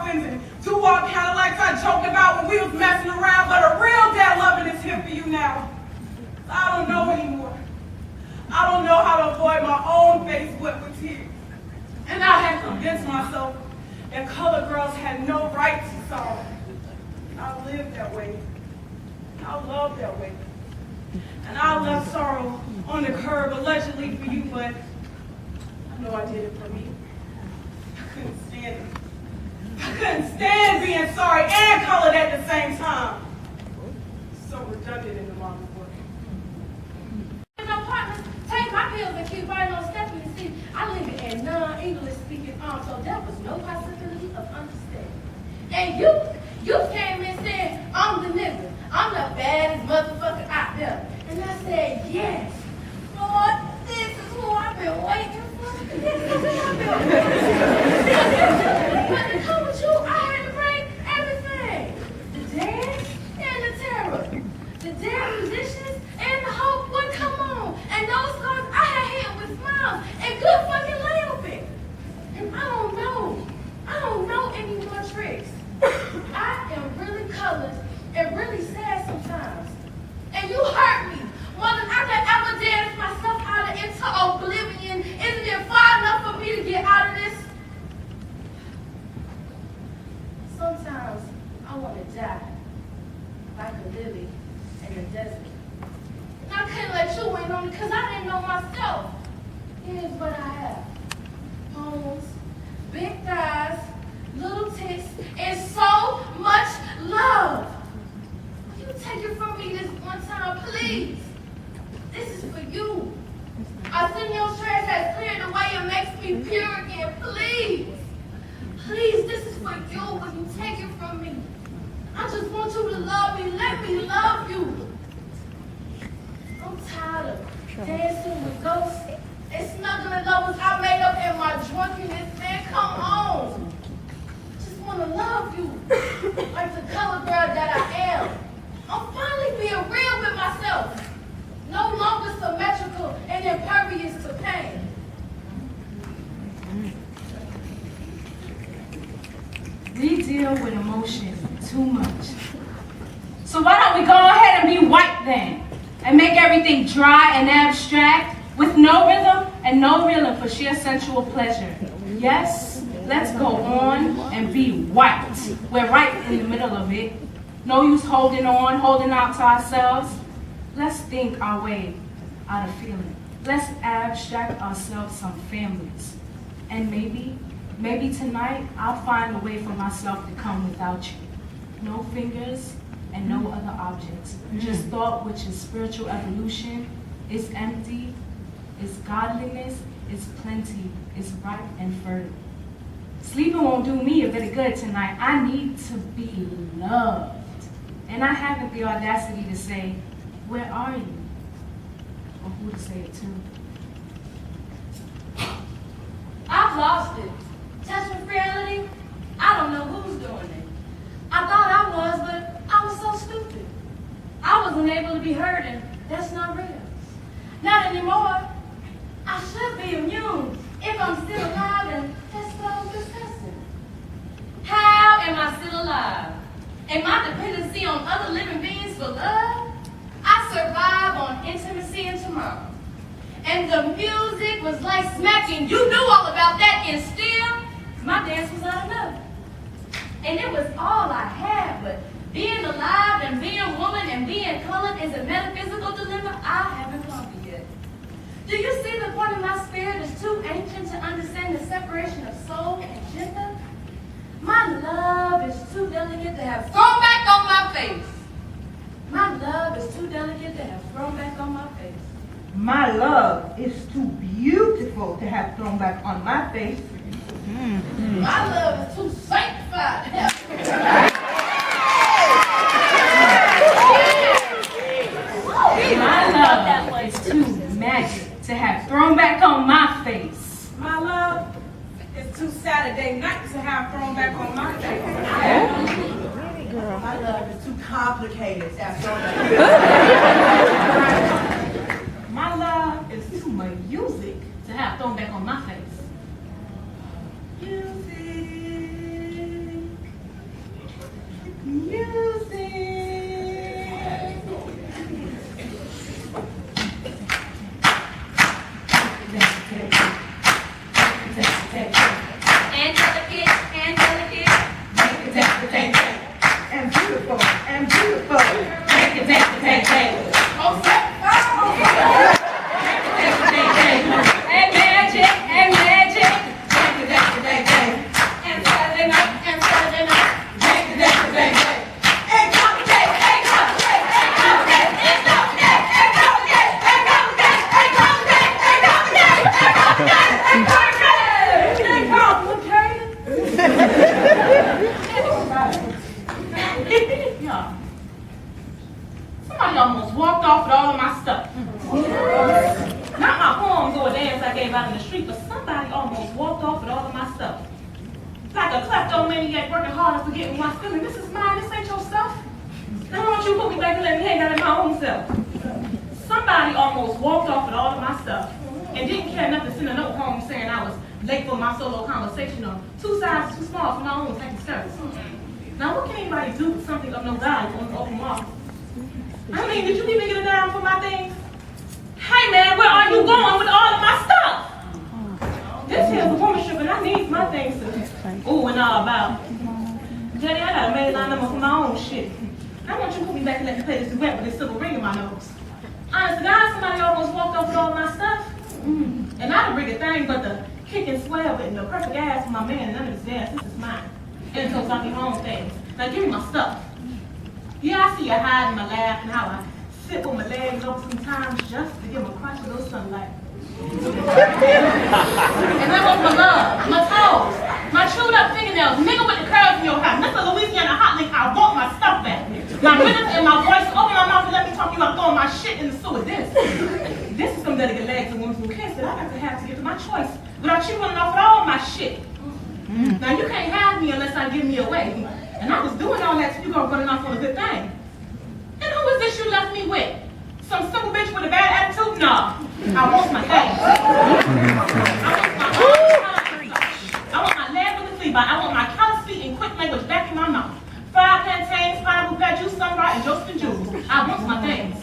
muffins and doo-wop Cadillacs I joked about when we was messing around, but a real dad loving is here for you now. I don't know anymore. I don't know how to avoid my own face wet with tears. And I had convinced myself that colored girls had no right to sorrow. I lived that way. I loved that way. And I left sorrow on the curb allegedly for you, but I know I did it for me. I couldn't stand it. I couldn't stand being sorry and colored at the same time. So redundant in the mama's work. My partners take my pills and keep riding on Stephanie. See, I live in a non-English speaking arm, so there was no possibility of understanding. And you came in saying, I'm the nigga. I'm the baddest motherfucker out there. And I said, yes. Lord, this is who I've been waiting for. This is who I've been waiting for. But to come with you, I had to bring everything. The dance and the terror. The damn musicians and the hope would come on. And those cars I had hit with smiles and good fucking layup. And I don't know any more tricks. I am really colored and really sad sometimes. And you hurt me more than I could ever dance myself out of into oblivion. Isn't it far enough for me to get out of this? Sometimes I want to die like a lily in the desert. And I couldn't let you in on it because I didn't know myself. Here's what I have. Bones, big thighs, little tits, and so much love. Will you take it from me this one time, please? This is for you. Arsenio's stress has cleared the way and makes me pure again. Please. Please, this is for you. Will you take it from me? I just want you to love me. Let me love you. I'm tired of dancing with ghosts and snuggling lovers I made up in my drunkenness. Man, come on. Just want to love you like the color girl that I am. I'm finally being real with myself. No longer symmetrical and impervious to pain. We deal with emotion too much. So why don't we go ahead and be white then? And make everything dry and abstract with no rhythm and no reeling for sheer sensual pleasure. Yes, let's go on and be white. We're right in the middle of it. No use holding on, holding out to ourselves. Let's think our way out of feeling. Let's abstract ourselves some families. And maybe tonight I'll find a way for myself to come without you. No fingers and no other objects. Just thought, which is spiritual evolution, is empty, is godliness, is plenty, is ripe and fertile. Sleeping won't do me a bit of good tonight. I need to be loved. And I haven't the audacity to say, where are you? Or who to say it to. I've lost it. Touch with reality, I don't know who's doing it. I thought I was, but I was so stupid. I wasn't able to be heard, and that's not real. Not anymore. I should be immune if I'm still alive, and that's what I was discussing. How am I still alive? And my dependency on other living beings for love? I survive on intimacy and tomorrow. And the music was like smacking. You knew all about that, and still, my dance was not enough. And it was all I had, but being alive and being woman and being colored is a metaphysical dilemma I haven't conquered yet. Do you see the point of my spirit is too ancient to understand the separation of soul and gender? My love is too delicate to have thrown back on my face. My love is too delicate to have thrown back on my face. My love is too beautiful to have thrown back on my face. My love is too sanctified to have My love is too magic to have thrown back on my face. My love is too Saturday night to have thrown back on my face. My love is too complicated to have thrown back. My love is too music to have thrown back on my face. Music. kleptomaniac working hard and forgetting my feeling. This is mine. This ain't your stuff. Now, why don't you put me back and let me hang out in my own self? Somebody almost walked off with all of my stuff and didn't care enough to send a note home saying I was late for my solo conversation or 2 sizes too small for my own second service. Now, what can anybody do with something of no value on the open market? I mean, did you even get a dime for my things? Hey, man, where are you going with all of my stuff? This here's a woman strip and I need my things to ooh and all about. Daddy, I got a mainline number for my own shit. I want you to put me back and let me play this duet with this silver ring in my nose. Honest to God, somebody almost walked off with all my stuff. And I didn't bring a thing but the kick and swell with the perfect ass for my man and none of his dance. This is mine. And so I can own things. Now give me my stuff. Yeah, I see you hiding my laugh and how I sit with my legs over sometimes just to give them a crunch of little sunlight. And I want my love, my toes, my chewed up fingernails, nigga with the curls in your house. Mr. Louisiana hot link, I want my stuff back. My rhythm and my voice, open my mouth and let me talk you about throwing my shit in the sewer. This is some delicate legs and women's kiss that I got to have to get to my choice without you running off with all my shit. Now you can't have me unless I give me away. And I was doing all that so you gonna running off on a good thing. And who is this you left me with? Some simple bitch with a bad attitude? No. I want my things. I want my leg with the flea bite. I want my callous feet and quick language back in my mouth. Fried plantains, pineapple pear juice, sunrise, and Josephine Jules. I want my things.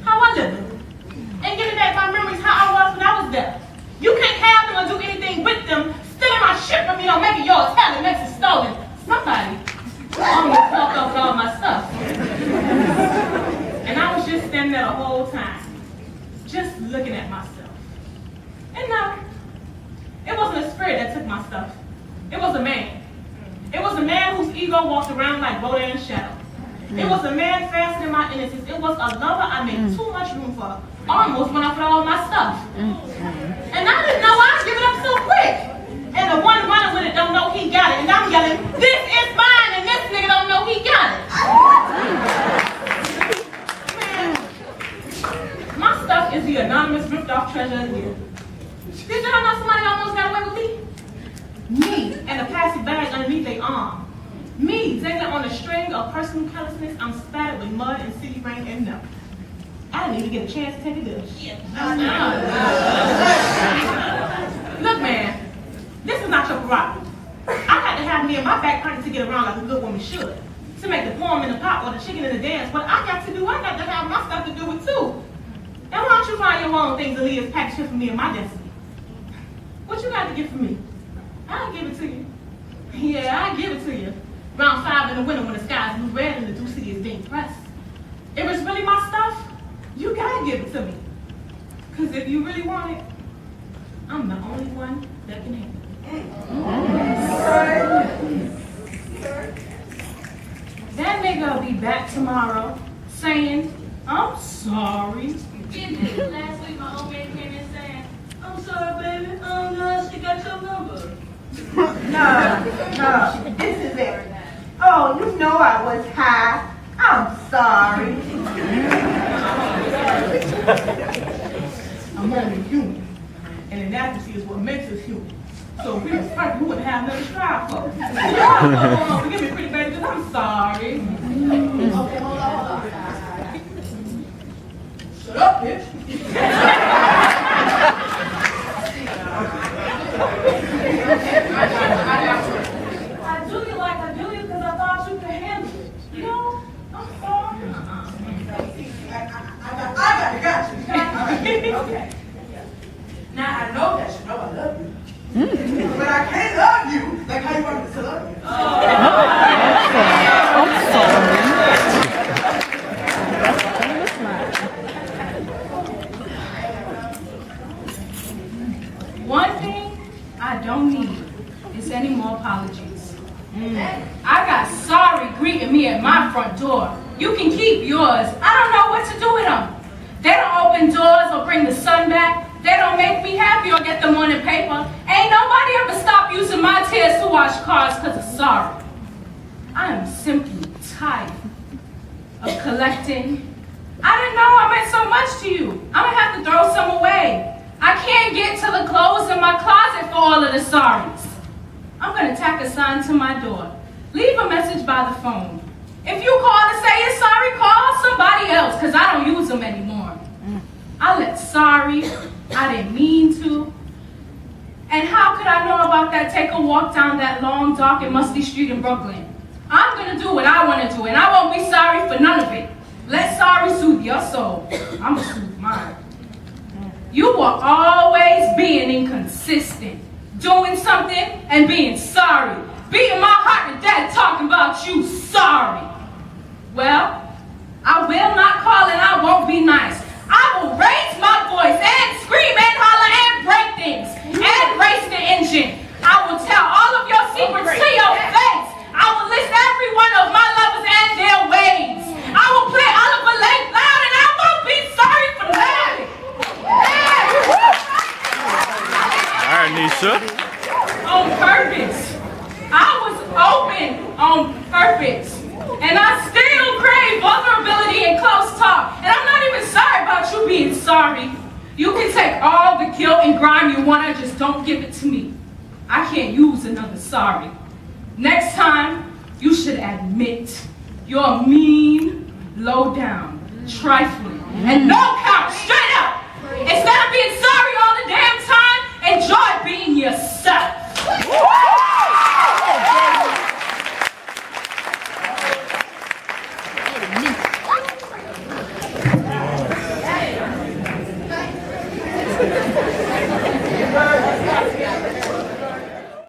How I live it. And give me back my memories how I was when I was there. You can't have them or do anything with them. Stealing my shit from me don't make it yours. Hell, it makes it stolen. Somebody almost walked off with all my stuff. And I was just standing there the whole time, just looking at myself. And no, it wasn't a spirit that took my stuff. It was a man. It was a man whose ego walked around like Rodan Shadow. It was a man faster than my innocence. It was a lover I made too much room for. Almost went off with all my stuff. And I didn't know I'd give it up so quick. And the one running with it don't know he got it. And I'm yelling, this is mine, and this nigga don't know he got it. Man, my stuff is the anonymous ripped off treasure of the year. Did y'all know somebody almost got away with me? Me, and a plastic bag underneath their arm. Me, dangling on a string of personal carelessness, I'm spattered with mud and city rain and milk. I didn't even get a chance to take a good shit. Look, man. This is not your prerogative. I got to have me in my back pocket to get around like a good woman should. To make the poem in the pot or the chicken in the dance. What I got to do, I got to have my stuff to do it too. And why don't you find your own things and leave this package here for me and my destiny? What you got to give for me? I'll give it to you. Yeah, I'll give it to you. Round 5 in the winter when the sky's blue red and the Due City is being pressed. If it's really my stuff, you gotta give it to me. Because if you really want it, I'm the only one that can handle it. That nigga will be back tomorrow saying, I'm sorry. Last week my old man came in saying, I'm sorry, baby. Oh, no, she got your number. No, this is it. Oh, you know I was high. I'm sorry. I'm only human. And inadequacy is what makes us human. So if we was perfect, we wouldn't have nothing to strive for. Oh, forgive me, pretty baby, because I'm sorry. Okay, hold on. Shut up, bitch. I do you like I do you because I thought you could handle it. No, I'm sorry. I got you. Okay. Now I know that you know I love you. But I can't love you like how you want me to love you. I'm sorry. One thing I don't need is any more apologies. I got sorry greeting me at my front door. You can keep yours. I don't know what to do with them. They don't open doors or bring the sun back. They don't make me happy or get the morning paper. Ain't nobody ever stopped using my tears to wash cars because of sorry. I am simply tired of collecting. I didn't know I meant so much to you. I'm gonna have to throw some away. I can't get to the clothes in my closet for all of the sorries. I'm going to tack a sign to my door. Leave a message by the phone. If you call to say you're sorry, call somebody else, because I don't use them anymore. I let sorry, I didn't mean to. And how could I know about that? Take a walk down that long, dark, and musty street in Brooklyn. I'm going to do what I want to do, and I won't be sorry for none of it. Let sorry soothe your soul. I'm going to soothe mine. You were always being inconsistent, doing something and being sorry, beating my heart to death talking about you sorry. Well, I will not call and I won't be nice. I will raise my voice and scream and holler and break things and race the engine. I will tell all of your secrets to your face. I will list every one of my lovers and their ways. I will play Oliver Lake loud and I won't be sorry for that. All right, Nisha. On purpose. I was open on purpose. And I still crave vulnerability and close talk. And I'm not even sorry about you being sorry. You can take all the guilt and grime you want, just don't give it to me. I can't use another sorry. Next time, you should admit you're mean, low down, trifling, and no count, straight up. Instead of being sorry,